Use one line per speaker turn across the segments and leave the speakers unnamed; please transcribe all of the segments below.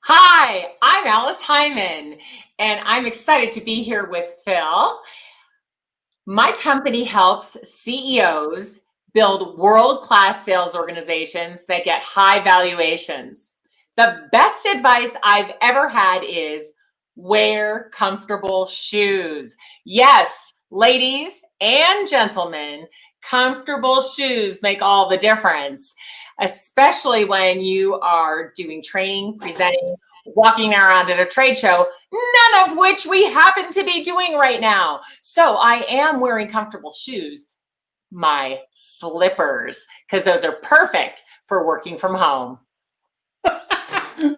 Hi, I'm Alice Heiman, and I'm excited to be here with Phil. My company helps CEOs build world-class sales organizations that get high valuations. The best advice I've ever had is wear comfortable shoes. Yes, ladies and gentlemen, comfortable shoes make all the difference, especially when you are doing training, presenting, walking around at a trade show, none of which we happen to be doing right now. So I am wearing comfortable shoes, my slippers, because those are perfect for working from home.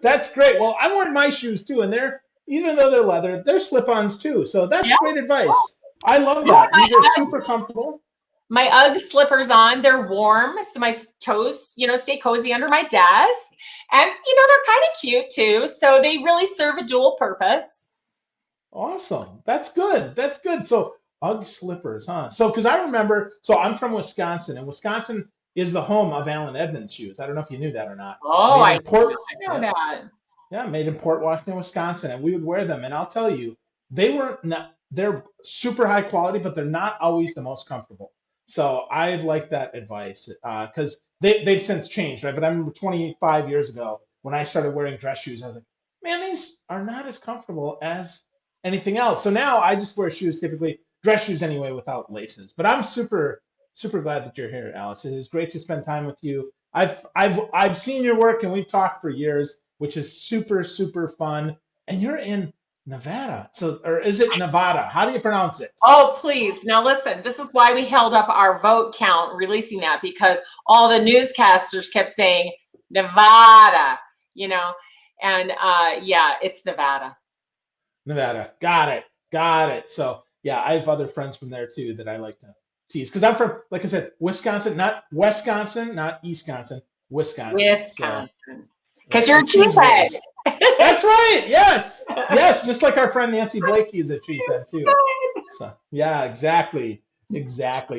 That's great. Well, I'm wearing my shoes too, and they're even though they're leather, they're slip-ons too. So that's
Yeah.
great advice. I love
I have
that. These are super comfortable.
my UGG slippers on. They're warm, so my toes, stay cozy under my desk. And, they're kind of cute too. So they really serve a dual purpose.
Awesome. That's good. That's good. So UGG slippers, huh? So because I remember, so I'm from Wisconsin, and Wisconsin is the home of Allen Edmonds shoes. I don't know if you knew that or not.
Oh,
Made
I
in Port,
I know
yeah,
that.
yeah, made in Port Washington, Wisconsin, and we would wear them. And I'll tell you, they were not, they're super high quality, but they're not always the most comfortable. So I like that advice because they've since changed, right? But I remember 25 years ago when I started wearing dress shoes, I was like, man, these are not as comfortable as anything else. So now I just wear shoes, typically dress shoes anyway, without laces. But I'm super glad that you're here, Alice. It is great to spend time with you. I've seen your work and we've talked for years, which is super fun. And you're in Nevada, so or is it Nevada? How do you pronounce it?
Oh, please. Now, listen, this is why we held up our vote count releasing that because all the newscasters kept saying Nevada, you know, and yeah, it's Nevada.
Nevada. Got it. So yeah, I have other friends from there too that I like to tease because I'm from, like I said, Wisconsin, not Wisconsin, not Eastconsin, Wisconsin. So
Wisconsin. Because
yeah,
you're a cheesehead.
cheeseheads. That's right. Yes. Just like our friend Nancy Blakey is a cheesehead too. So yeah, exactly.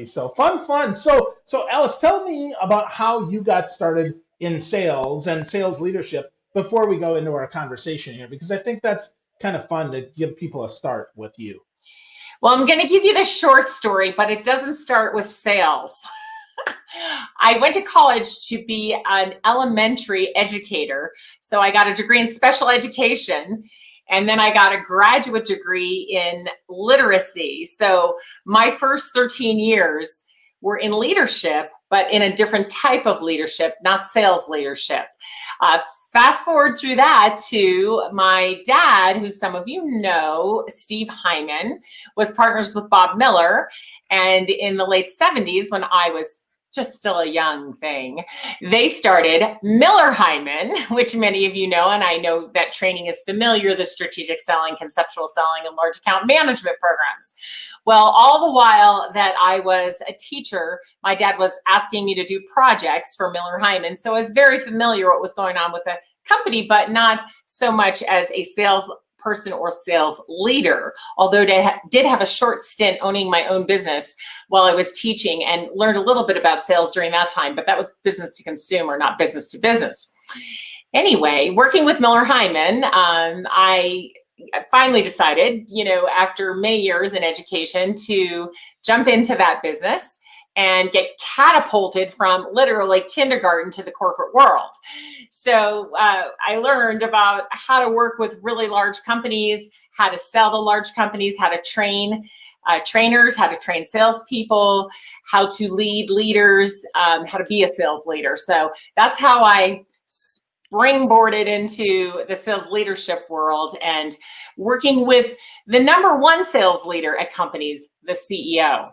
So fun. So Alice, tell me about how you got started in sales and sales leadership before we go into our conversation here, because I think that's kind of fun to give people a start with you.
Well, I'm going to give you the short story, but it doesn't start with sales. I went to college to be an elementary educator. So I got a degree in special education. And then I got a graduate degree in literacy. So my first 13 years were in leadership, but in a different type of leadership, not sales leadership. Uh, Fast forward through that to my dad, who some of you know, Steve Hyman, was partners with Bob Miller. And in the late 70s, when I was just still a young thing, they started Miller Hyman, which many of you know, and I know that training is familiar, the strategic selling, conceptual selling, and large account management programs. Well, all the while that I was a teacher, my dad was asking me to do projects for Miller Hyman. So I was very familiar what was going on with the company, but not so much as a sales person or sales leader, although I did have a short stint owning my own business while I was teaching and learned a little bit about sales during that time, but that was business to consumer, not business to business. Anyway, working with Miller Hyman, I finally decided, after many years in education, to jump into that business and get catapulted from literally kindergarten to the corporate world. So I learned about how to work with really large companies, how to sell to large companies, how to train trainers, how to train salespeople, how to lead leaders, how to be a sales leader. So that's how I springboarded into the sales leadership world and working with the number one sales leader at companies, the CEO.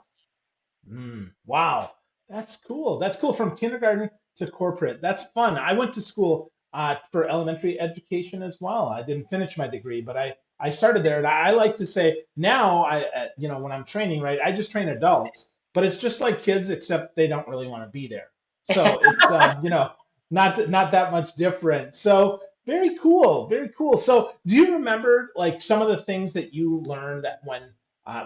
Wow, that's cool. That's cool. From kindergarten to corporate. That's fun. I went to school for elementary education as well. I didn't finish my degree, but I started there. And I like to say now, when I'm training, right, I just train adults, but it's just like kids, except they don't really want to be there. So it's, not that much different. So very cool. So do you remember like some of the things that you learned when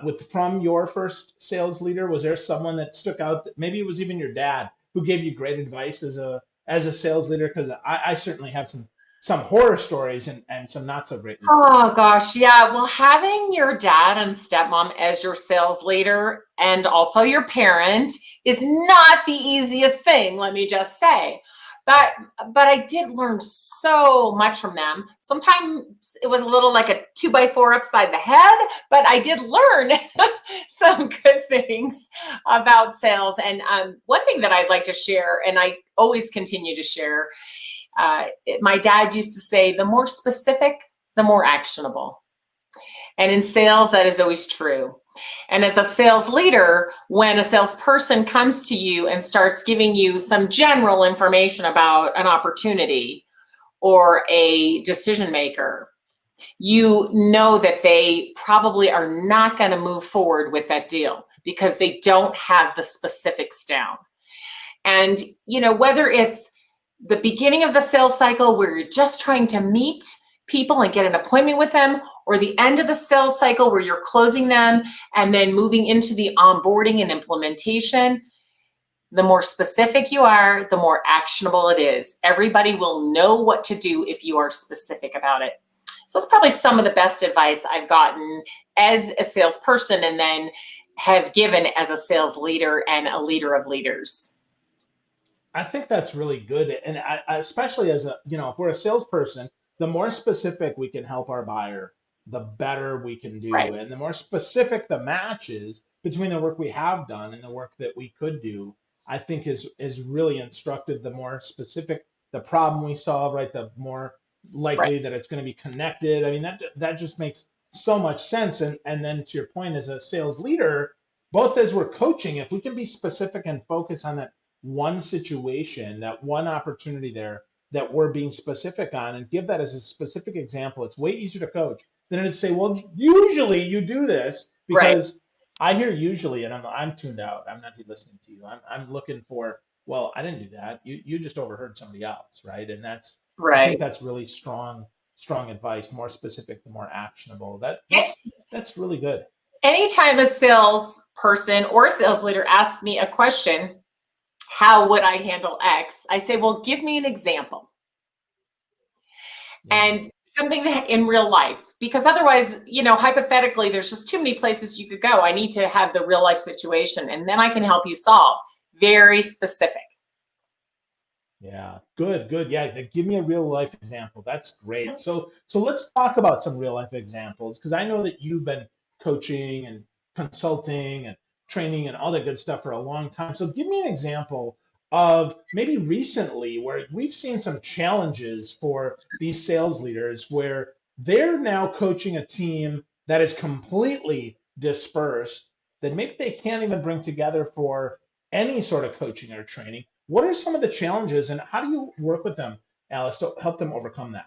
with from your first sales leader? Was there someone that stuck out? That maybe it was even your dad who gave you great advice as a sales leader? Because I certainly have some some horror stories and some not so great leaders.
Oh gosh, yeah. Well, having your dad and stepmom as your sales leader and also your parent is not the easiest thing, let me just say. But but I did learn so much from them. Sometimes it was a little like a 2x4 upside the head, but I did learn some good things about sales. And one thing that I'd like to share, and I always continue to share, my dad used to say, the more specific, the more actionable. And in sales, that is always true. And as a sales leader, when a salesperson comes to you and starts giving you some general information about an opportunity or a decision maker, you know that they probably are not going to move forward with that deal because they don't have the specifics down. And, you know, whether it's the beginning of the sales cycle where you're just trying to meet people and get an appointment with them, or the end of the sales cycle where you're closing them and then moving into the onboarding and implementation, the more specific you are, the more actionable it is. Everybody will know what to do if you are specific about it. So it's probably some of the best advice I've gotten as a salesperson and then have given as a sales leader and a leader of leaders.
I think that's really good, and especially as a, if we're a salesperson, the more specific we can help our buyer, the better we can do,
Right.
and the more specific the match is between the work we have done and the work that we could do, I think is really instructive. The more specific the problem we solve, right, the more
Right.
likely that it's going to be connected. I mean, that just makes so much sense. And then to your point, as a sales leader, both as we're coaching, if we can be specific and focus on that one situation, that one opportunity there that we're being specific on, and give that as a specific example, it's way easier to coach than it is to say, well, usually you do this,
Right.
because I hear usually and I'm tuned out. I'm not listening to you. I'm looking for, well, I didn't do that. You just overheard somebody else, right? And I think
Right.
that's really strong advice. The more specific, the more actionable.
A-
That's really good.
Anytime a salesperson or a sales leader asks me a question, how would I handle X? I say, well, give me an example
Yeah.
and something that in real life, because otherwise, you know, hypothetically, there's just too many places you could go. I need to have the real life situation and then I can help you solve. Very specific.
Yeah, good. Yeah, give me a real life example. That's great. So let's talk about some real life examples, because I know that you've been coaching and consulting and training and all that good stuff for a long time. So give me an example of maybe recently where we've seen some challenges for these sales leaders where they're now coaching a team that is completely dispersed, that maybe they can't even bring together for any sort of coaching or training. What are some of the challenges and how do you work with them, Alice, to help them overcome that?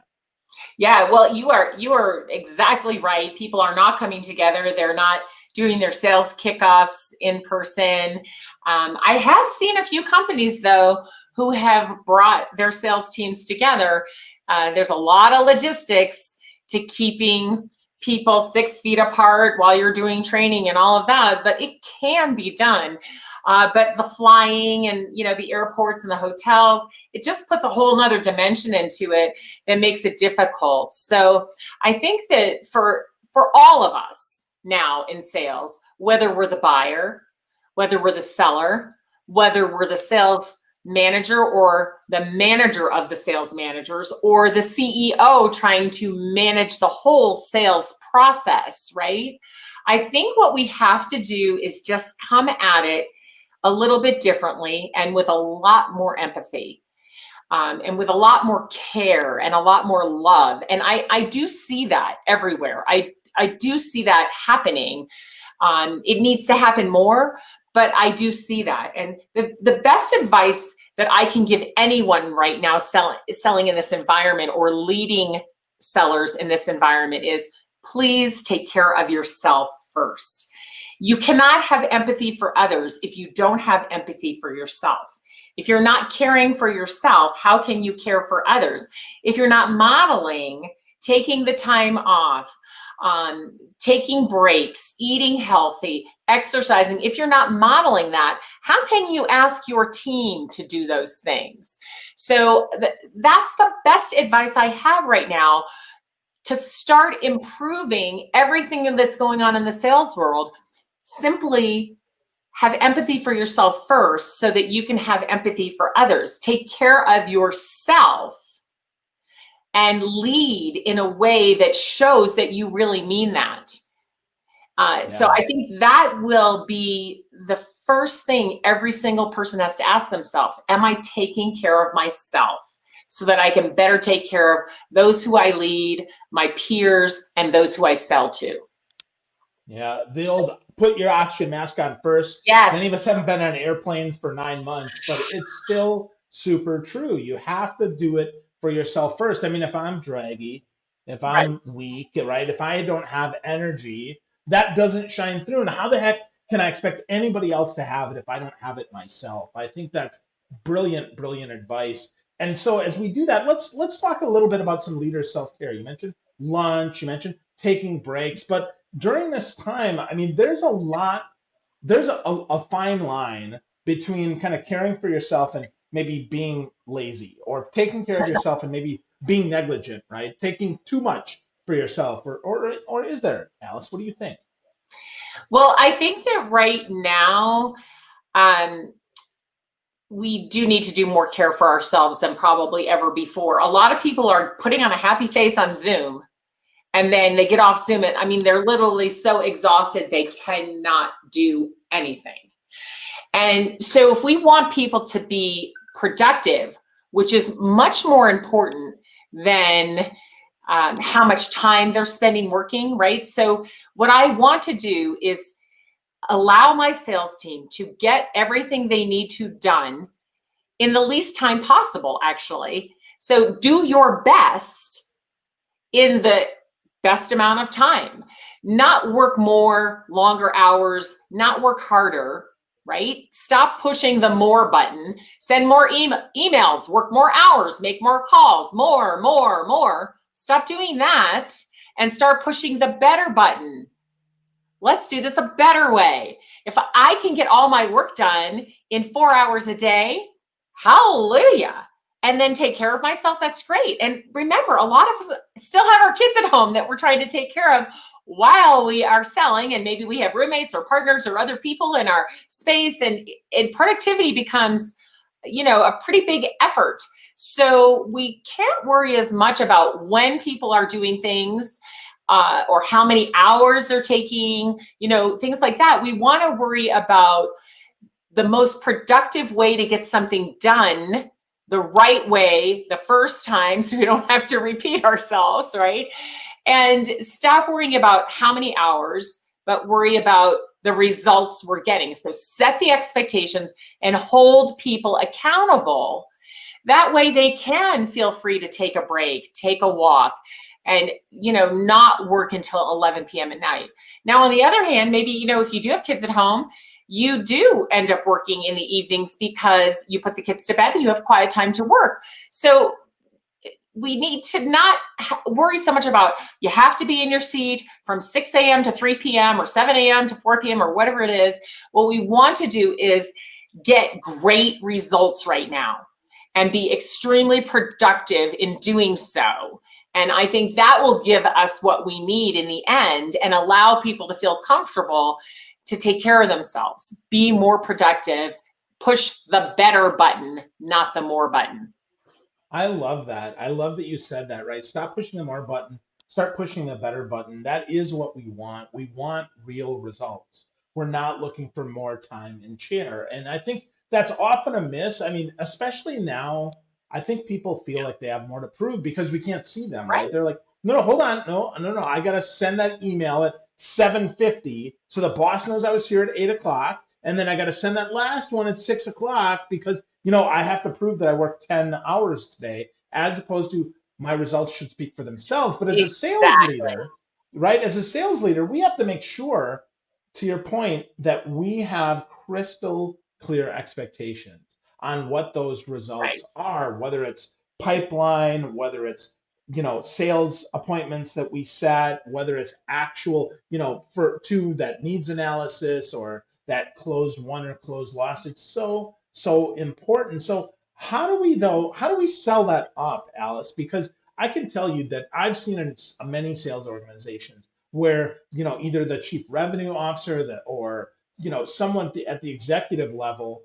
Yeah, well, you are exactly right. People are not coming together. They're not doing their sales kickoffs in person. I have seen a few companies though who have brought their sales teams together. There's a lot of logistics to keeping people 6 feet apart while you're doing training and all of that, but it can be done. But the flying and the airports and the hotels, it just puts a whole nother dimension into it that makes it difficult. So I think that for all of us now in sales, whether we're the buyer, whether we're the seller, whether we're the sales manager or the manager of the sales managers or the CEO trying to manage the whole sales process, right? I think what we have to do is just come at it a little bit differently and with a lot more empathy. And with a lot more care and a lot more love. And I do see that everywhere. I do see that happening. It needs to happen more, but I do see that. And the best advice that I can give anyone right now selling in this environment or leading sellers in this environment is please take care of yourself first. You cannot have empathy for others if you don't have empathy for yourself. If you're not caring for yourself, how can you care for others? If you're not modeling, taking the time off, taking breaks, eating healthy, exercising. If you're not modeling that, how can you ask your team to do those things? So that's the best advice I have right now to start improving everything that's going on in the sales world. Simply have empathy for yourself first so that you can have empathy for others. Take care of yourself and lead in a way that shows that you really mean that. So
Yeah.
I think that will be the first thing every single person has to ask themselves. Am I taking care of myself so that I can better take care of those who I lead, my peers, and those who I sell to?
Yeah, the old put your oxygen mask on first. Many
Yes,
of us haven't been on airplanes for 9 months, but it's still super true. You have to do it for yourself first. I mean, if I'm draggy, if
right.
I'm weak, right, if I don't have energy, that doesn't shine through. And how the heck can I expect anybody else to have it if I don't have it myself? I think that's brilliant, brilliant advice. And so as we do that, let's talk a little bit about some leader self-care. You mentioned lunch, you mentioned taking breaks, but during this time, I mean, there's a fine line between kind of caring for yourself and maybe being lazy, or taking care of yourself and maybe being negligent, right? Taking too much for yourself, or is there, Alice? What do you think?
Well, I think that right now, um, we do need to do more care for ourselves than probably ever before. A lot of people are putting on a happy face on Zoom and then they get off Zoom and I mean, they're literally so exhausted they cannot do anything. And so if we want people to be productive, which is much more important than how much time they're spending working, right? So what I want to do is allow my sales team to get everything they need to done in the least time possible, actually. So do your best in the best amount of time, not work more, longer hours, not work harder, right? Stop pushing the more button, send more emails, work more hours, make more calls, more. Stop doing that and start pushing the better button. Let's do this a better way. If I can get all my work done in 4 hours a day, hallelujah. And then take care of myself, that's great. And remember, a lot of us still have our kids at home that we're trying to take care of while we are selling. And maybe we have roommates or partners or other people in our space. And productivity becomes, a pretty big effort. So we can't worry as much about when people are doing things or how many hours they're taking, things like that. We want to worry about the most productive way to get something done the right way the first time so we don't have to repeat ourselves, right? And stop worrying about how many hours, but worry about the results we're getting. So set the expectations and hold people accountable. That way they can feel free to take a break, take a walk, and not work until 11 p.m. at night. Now, on the other hand, maybe if you do have kids at home, you do end up working in the evenings because you put the kids to bed and you have quiet time to work. So we need to not worry so much about you have to be in your seat from 6 a.m. to 3 p.m. or 7 a.m. to 4 p.m. or whatever it is. What we want to do is get great results right now and be extremely productive in doing so. And I think that will give us what we need in the end and allow people to feel comfortable to take care of themselves, be more productive, push the better button, not the more button.
I love that. I love that you said that, right? Stop pushing the more button, start pushing the better button. That is what we want. We want real results. We're not looking for more time in chair. And I think that's often a miss. I mean, especially now, I think people feel like they have more to prove because we can't see them,
Right.
right? They're like, no, hold on. No. I got to send that email at 7:50 so the boss knows I was here at 8 o'clock. And then I got to send that last one at 6 o'clock because I have to prove that I worked 10 hours today, as opposed to my results should speak for themselves. But as a sales
Exactly.
leader, right, as a sales leader, we have to make sure, to your point, that we have crystal clear expectations on what those
Right.
results are, whether it's pipeline, whether it's sales appointments that we set, whether it's actual, for two that needs analysis or that closed one or closed lost. It's so important. So how do we sell that up, Alice? Because I can tell you that I've seen in many sales organizations where, either the chief revenue officer or, someone at the executive level,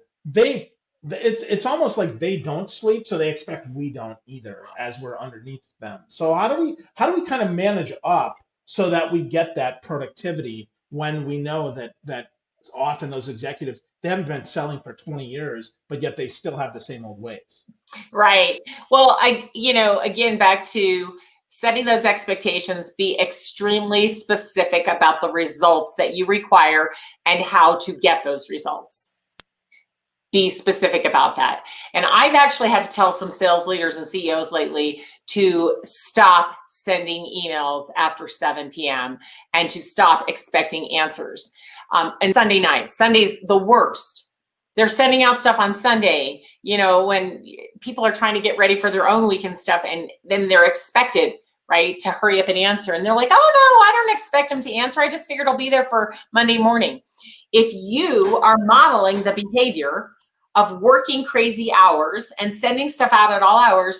it's almost like they don't sleep, so they expect we don't either, as we're underneath them. So how do we kind of manage up so that we get that productivity when we know that often those executives, they haven't been selling for 20 years, but yet they still have the same old ways.
Right. Well, again, back to setting those expectations, be extremely specific about the results that you require and how to get those results. Be specific about that. And I've actually had to tell some sales leaders and CEOs lately to stop sending emails after 7 p.m. and to stop expecting answers. And Sunday nights, Sunday's the worst. They're sending out stuff on Sunday, when people are trying to get ready for their own weekend stuff, and then they're expected, right, to hurry up and answer. And they're like, oh no, I don't expect them to answer. I just figured I'll be there for Monday morning. If you are modeling the behavior of working crazy hours and sending stuff out at all hours,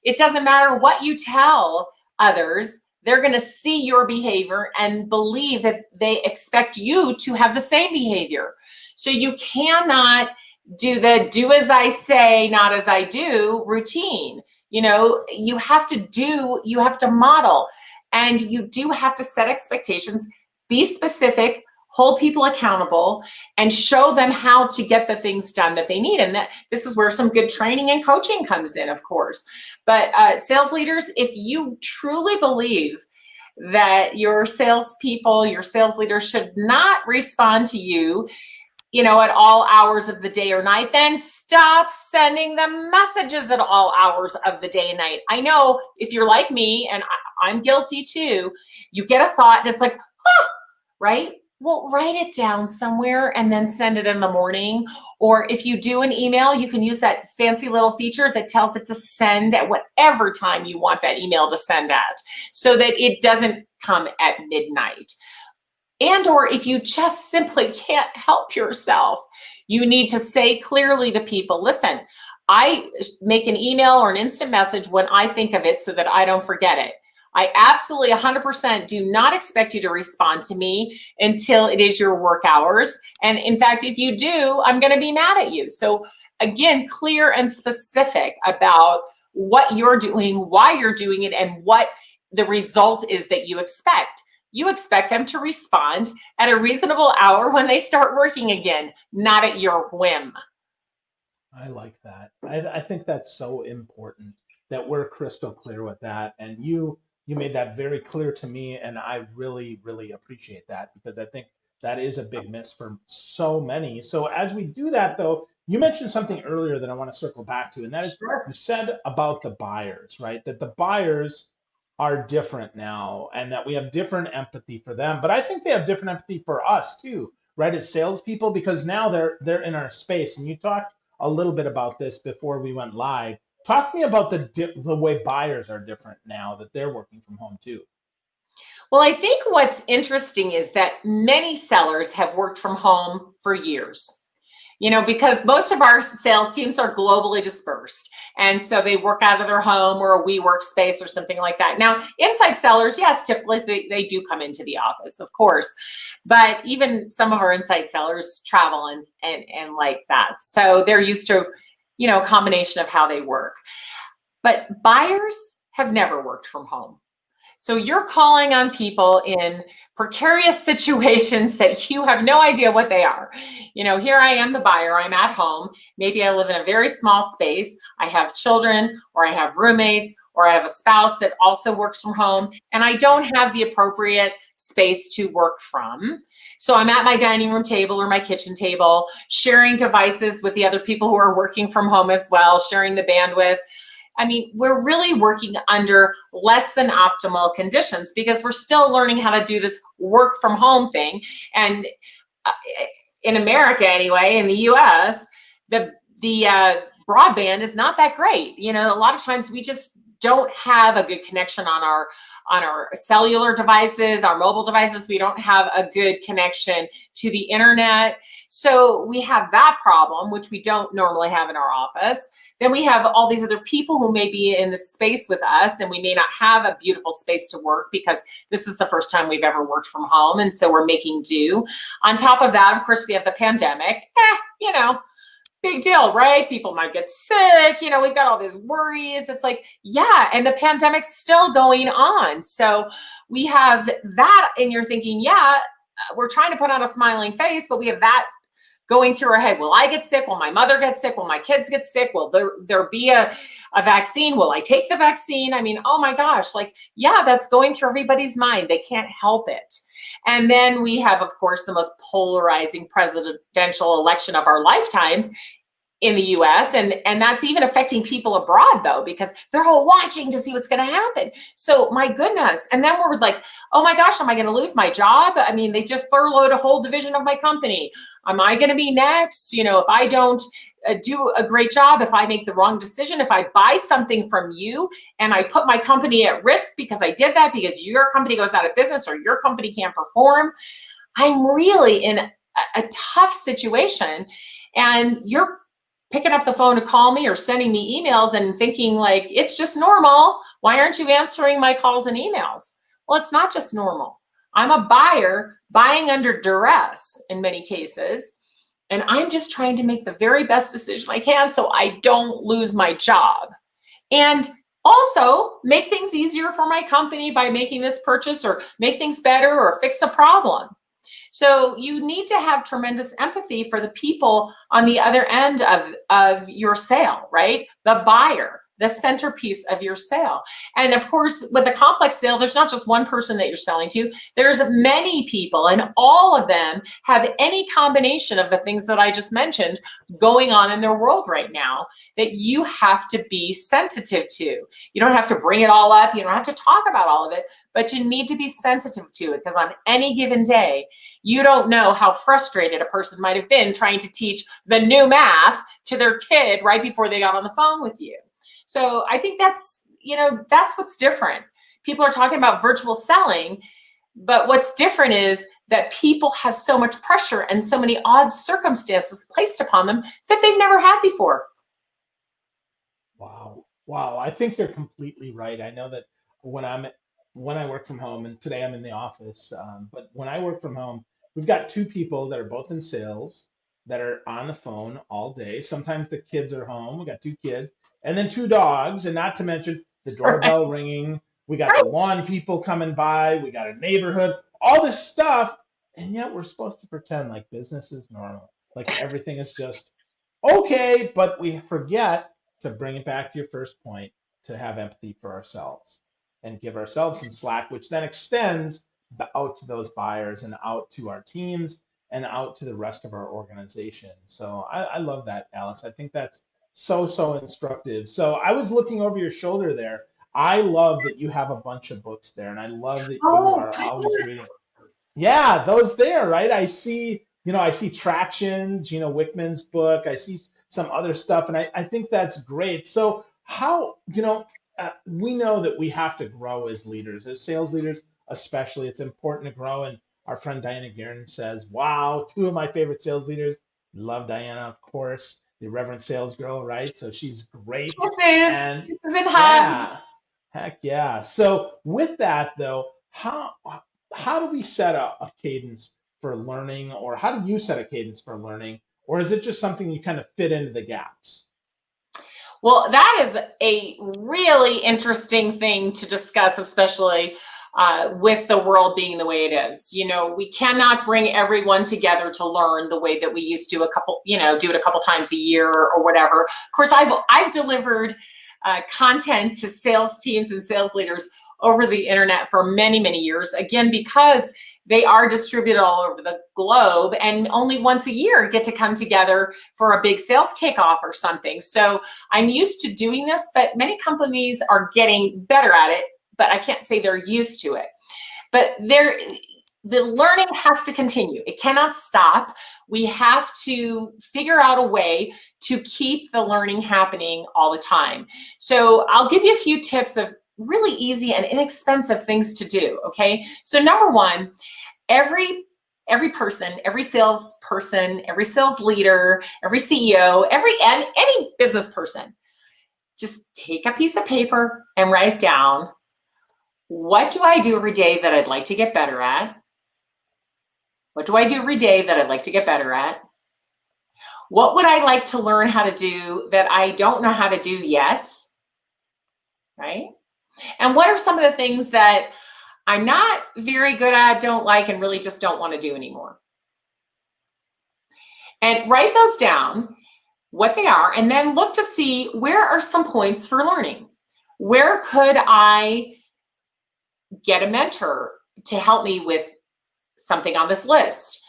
it doesn't matter what you tell others, they're going to see your behavior and believe that they expect you to have the same behavior. So you cannot do the do as I say, not as I do routine. You have to model, and you do have to set expectations, be specific, hold people accountable, and show them how to get the things done that they need. And this is where some good training and coaching comes in, of course. But sales leaders, if you truly believe that your salespeople, your sales leaders should not respond to you, at all hours of the day or night, then stop sending them messages at all hours of the day and night. I know if you're like me, and I'm guilty too, you get a thought and it's like, right? Well, write it down somewhere and then send it in the morning. Or if you do an email, you can use that fancy little feature that tells it to send at whatever time you want that email to send at, so that it doesn't come at midnight. And or if you just simply can't help yourself, you need to say clearly to people, listen, I make an email or an instant message when I think of it so that I don't forget it. I absolutely 100% do not expect you to respond to me until it is your work hours. And in fact, if you do, I'm going to be mad at you. So again, clear and specific about what you're doing, why you're doing it, and what the result is that you expect. You expect them to respond at a reasonable hour when they start working again, not at your whim.
I like that. I think that's so important that we're crystal clear with that. And you made that very clear to me, and I really, really appreciate that, because I think that is a big miss for so many. So as we do that, though, you mentioned something earlier that I want to circle back to, and that is,
Sure.
you said about the buyers, right? That the buyers are different now, and that we have different empathy for them. But I think they have different empathy for us too, right? As salespeople, because now they're in our space. And you talked a little bit about this before we went live. Talk to me about the way buyers are different now that they're working from home too.
Well, I think what's interesting is that many sellers have worked from home for years. Because most of our sales teams are globally dispersed. And so they work out of their home or a WeWork space or something like that. Now, inside sellers, yes, typically they do come into the office, of course. But even some of our inside sellers travel and like that. So they're used to, a combination of how they work. But buyers have never worked from home. So you're calling on people in precarious situations that you have no idea what they are. Here I am, the buyer, I'm at home. Maybe I live in a very small space. I have children, or I have roommates, or I have a spouse that also works from home, and I don't have the appropriate space to work from. So I'm at my dining room table or my kitchen table, sharing devices with the other people who are working from home as well, sharing the bandwidth. I mean, we're really working under less than optimal conditions because we're still learning how to do this work from home thing. And in America, anyway, in the US, the broadband is not that great. A lot of times we just don't have a good connection on our cellular devices, our mobile devices. We don't have a good connection to the internet. So we have that problem, which we don't normally have in our office. Then we have all these other people who may be in the space with us, and we may not have a beautiful space to work because this is the first time we've ever worked from home. And so we're making do. On top of that, of course, we have the pandemic. Big deal, right? People might get sick. We've got all these worries. It's like, yeah, and the pandemic's still going on. So we have that, and you're thinking, yeah, we're trying to put on a smiling face, but we have that going through our head. Will I get sick? Will my mother get sick? Will my kids get sick? Will there be a vaccine? Will I take the vaccine? I mean, oh my gosh, yeah, that's going through everybody's mind. They can't help it. And then we have, of course, the most polarizing presidential election of our lifetimes in the US. And that's even affecting people abroad, though, because they're all watching to see what's going to happen. So my goodness. And then we're like, oh my gosh, am I going to lose my job? I mean, they just furloughed a whole division of my company. Am I going to be next? If I don't do a great job, if I make the wrong decision, if I buy something from you and I put my company at risk because I did that, because your company goes out of business or your company can't perform, I'm really in a tough situation. And you're picking up the phone to call me or sending me emails and thinking like, it's just normal. Why aren't you answering my calls and emails? Well, it's not just normal. I'm a buyer buying under duress in many cases. And I'm just trying to make the very best decision I can so I don't lose my job. And also make things easier for my company by making this purchase or make things better or fix a problem. So you need to have tremendous empathy for the people on the other end of your sale, right? The buyer, the centerpiece of your sale. And of course, with a complex sale, there's not just one person that you're selling to. There's many people, and all of them have any combination of the things that I just mentioned going on in their world right now that you have to be sensitive to. You don't have to bring it all up. You don't have to talk about all of it, but you need to be sensitive to it, because on any given day, you don't know how frustrated a person might have been trying to teach the new math to their kid right before they got on the phone with you. So I think that's what's different. People are talking about virtual selling, but what's different is that people have so much pressure and so many odd circumstances placed upon them that they've never had before.
Wow. I think you're completely right. I know that when I work from home, and today I'm in the office, but when I work from home, we've got two people that are both in sales that are on the phone all day. Sometimes the kids are home. We got two kids and then two dogs, and not to mention the doorbell ringing. We got the lawn people coming by. We got a neighborhood, all this stuff. And yet we're supposed to pretend like business is normal, like everything is just okay. But we forget to bring it back to your first point, to have empathy for ourselves and give ourselves some slack, which then extends out to those buyers and out to our teams and out to the rest of our organization. So I love that, Alice. I think that's so instructive. So I was looking over your shoulder there. I love that you have a bunch of books there, and I love that you
Oh,
are always reading. Yeah, those there, right? I see Traction, Gino Wickman's book. I see some other stuff, and I think that's great. So we know that we have to grow as leaders, as sales leaders, especially. It's important to grow. And our friend Diana Guerin says, wow, two of my favorite sales leaders. Love Diana, of course, the Reverend Sales Girl, right? So she's great. And
This is in high.
yeah, heck yeah. So with that though, how do we set a cadence for learning, or how do you set a cadence for learning, or is it just something you kind of fit into the gaps?
Well, that is a really interesting thing to discuss, especially with the world being the way it is. We cannot bring everyone together to learn the way that we used to do it a couple times a year or whatever. Of course, I've delivered content to sales teams and sales leaders over the internet for many years, again, because they are distributed all over the globe and only once a year get to come together for a big sales kickoff or something. So I'm used to doing this, but many companies are getting better at it, but I can't say they're used to it. But the learning has to continue. It cannot stop. We have to figure out a way to keep the learning happening all the time. So I'll give you a few tips of really easy and inexpensive things to do, okay? So number one, every person, every salesperson, every sales leader, every CEO, any business person, just take a piece of paper and write down, what do I do every day that I'd like to get better at? What do I do every day that I'd like to get better at? What would I like to learn how to do that I don't know how to do yet? Right? And what are some of the things that I'm not very good at, don't like, and really just don't want to do anymore? And write those down, what they are, and then look to see where are some points for learning. Where could I get a mentor to help me with something on this list?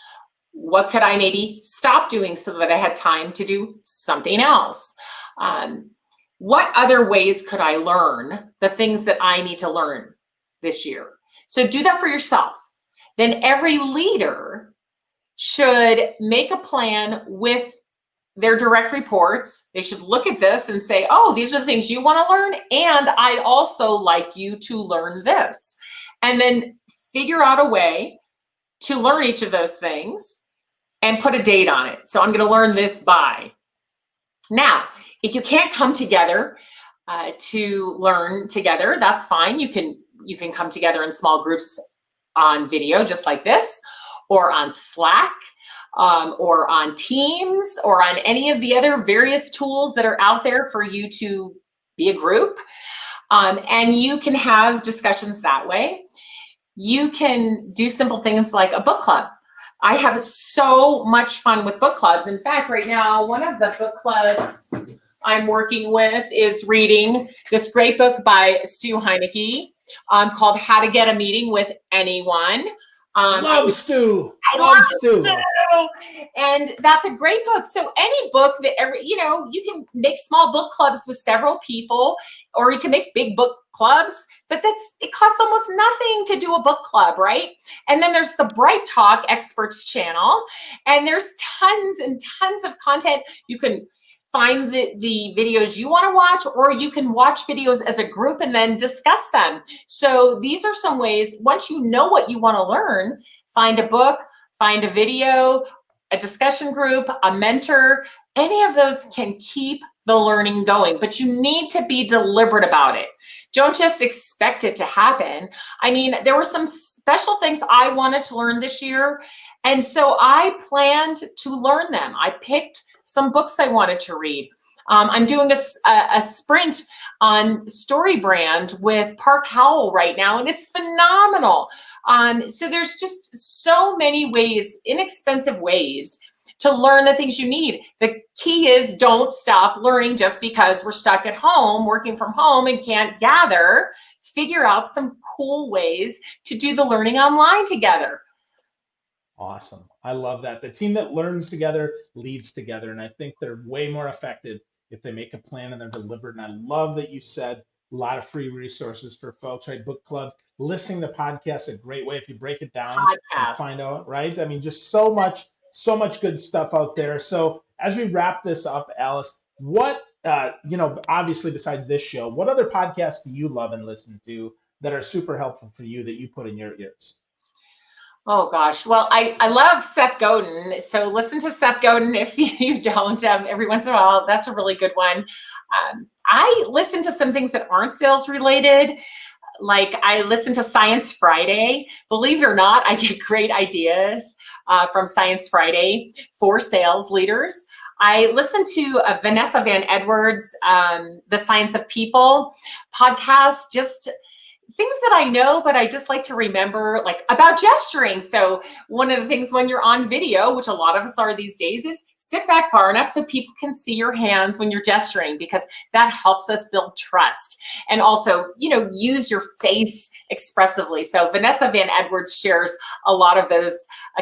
What could I maybe stop doing so that I had time to do something else? What other ways could I learn the things that I need to learn this year? So do that for yourself. Then every leader should make a plan with their direct reports. They should look at this and say, oh, these are the things you want to learn, and I'd also like you to learn this. And then figure out a way to learn each of those things and put a date on it. So I'm going to learn this by. Now, if you can't come together to learn together, that's fine. You can come together in small groups on video, just like this, or on Slack, or on Teams, or on any of the other various tools that are out there for you to be a group. And you can have discussions that way. You can do simple things like a book club. I have so much fun with book clubs. In fact, right now, one of the book clubs I'm working with is reading this great book by Stu Heinecke called How to Get a Meeting with Anyone.
Love Stu.
I love Stu. And that's a great book. So any book that you can make small book clubs with several people, or you can make big book clubs, but it costs almost nothing to do a book club, right? And then there's the Bright Talk Experts channel, and there's tons and tons of content. You can find the videos you want to watch, or you can watch videos as a group and then discuss them. So these are some ways, once you know what you want to learn, find a book, find a video, a discussion group, a mentor. Any of those can keep the learning going, but you need to be deliberate about it. Don't just expect it to happen. I mean, there were some special things I wanted to learn this year, and so I planned to learn them. I picked some books I wanted to read. I'm doing a sprint on StoryBrand with Park Howell right now, and it's phenomenal. So there's just so many ways, inexpensive ways, to learn the things you need. The key is don't stop learning just because we're stuck at home, working from home, and can't gather. Figure out some cool ways to do the learning online together.
Awesome. I love that. The team that learns together leads together. And I think they're way more effective if they make a plan and they're deliberate. And I love that you said a lot of free resources for folks, right? Book clubs, listening to podcasts, a great way if you break it down and find out, right? I mean, just so much good stuff out there. So as we wrap this up, Alice, what, obviously besides this show, what other podcasts do you love and listen to that are super helpful for you that you put in your ears?
Oh gosh. Well, I love Seth Godin. So listen to Seth Godin if you don't every once in a while. That's a really good one. I listen to some things that aren't sales related. Like I listen to Science Friday. Believe it or not, I get great ideas from Science Friday for sales leaders. I listen to Vanessa Van Edwards, The Science of People podcast, just things that I know, but I just like to remember, like about gesturing. So one of the things when you're on video, which a lot of us are these days, is sit back far enough so people can see your hands when you're gesturing, because that helps us build trust. And also, use your face expressively. So Vanessa Van Edwards shares a lot of those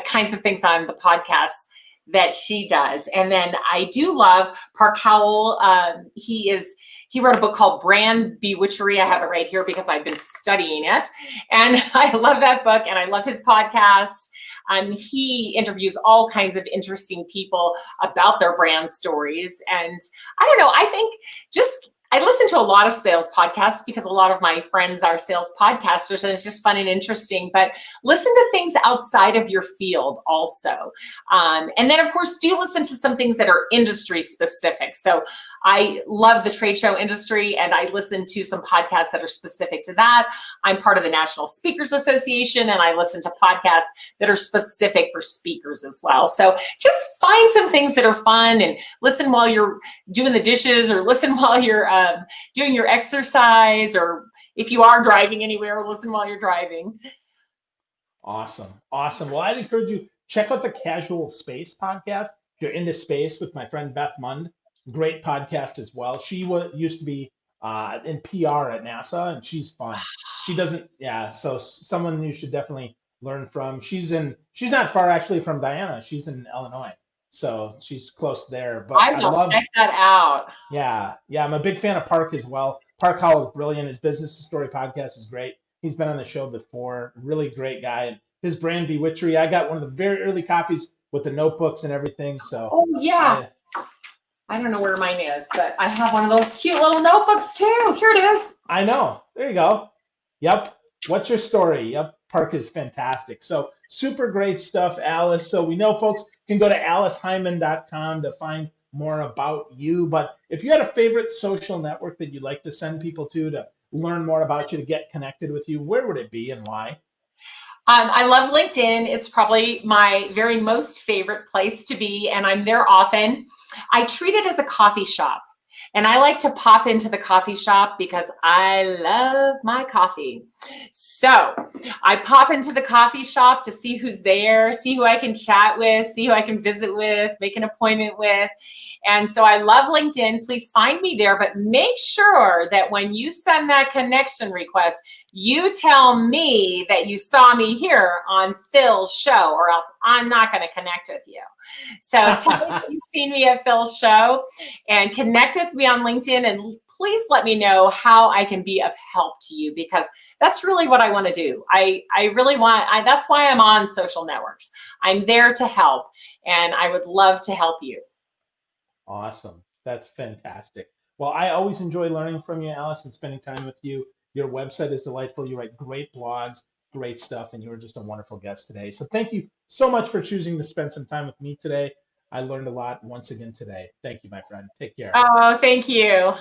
kinds of things on the podcast that she does. And then I do love Park Howell. He is He wrote a book called Brand Bewitchery. I have it right here because I've been studying it. And I love that book and I love his podcast. He interviews all kinds of interesting people about their brand stories. And I don't know, I think I listen to a lot of sales podcasts because a lot of my friends are sales podcasters and it's just fun and interesting, but listen to things outside of your field also. And then of course, do listen to some things that are industry specific. So I love the trade show industry and I listen to some podcasts that are specific to that. I'm part of the National Speakers Association and I listen to podcasts that are specific for speakers as well. So just find some things that are fun and listen while you're doing the dishes or listen while you're doing your exercise, or if you are driving anywhere, listen while you're driving.
Awesome. Awesome. Well, I'd encourage you, check out the Casual Space podcast. If you're into space, with my friend Beth Mund, great podcast as well. She used to be in PR at NASA and she's fun. She doesn't, yeah. So someone you should definitely learn from. She's not far actually from Diana. She's in Illinois. So she's close there, but
I will check that out.
Yeah, I'm a big fan of Park as well. Park Hall is brilliant. His Business Story podcast is great. He's been on the show before. Really great guy. And his Brand Bewitchery, I got one of the very early copies with the notebooks and everything. So
oh yeah, I don't know where mine is, but I have one of those cute little notebooks too. Here it is.
I know. There you go. Yep. What's your story? Yep. Park is fantastic. So super great stuff, Alice. So we know folks can go to aliceheiman.com to find more about you. But if you had a favorite social network that you'd like to send people to learn more about you, to get connected with you, where would it be and why?
I love LinkedIn. It's probably my very most favorite place to be, and I'm there often. I treat it as a coffee shop. And I like to pop into the coffee shop because I love my coffee. So I pop into the coffee shop to see who's there, see who I can chat with, see who I can visit with, make an appointment with. And so I love LinkedIn. Please find me there, but make sure that when you send that connection request, you tell me that you saw me here on Phil's show, or else I'm not going to connect with you. So tell me that you've seen me at Phil's show and connect with me on LinkedIn, and please let me know how I can be of help to you, because that's really what I want to do. I really want, that's why I'm on social networks. I'm there to help, and I would love to help you.
Awesome. That's fantastic. Well, I always enjoy learning from you, Alice, and spending time with you. Your website is delightful. You write great blogs, great stuff, and you were just a wonderful guest today. So thank you so much for choosing to spend some time with me today. I learned a lot once again today. Thank you, my friend. Take care.
Oh, thank you.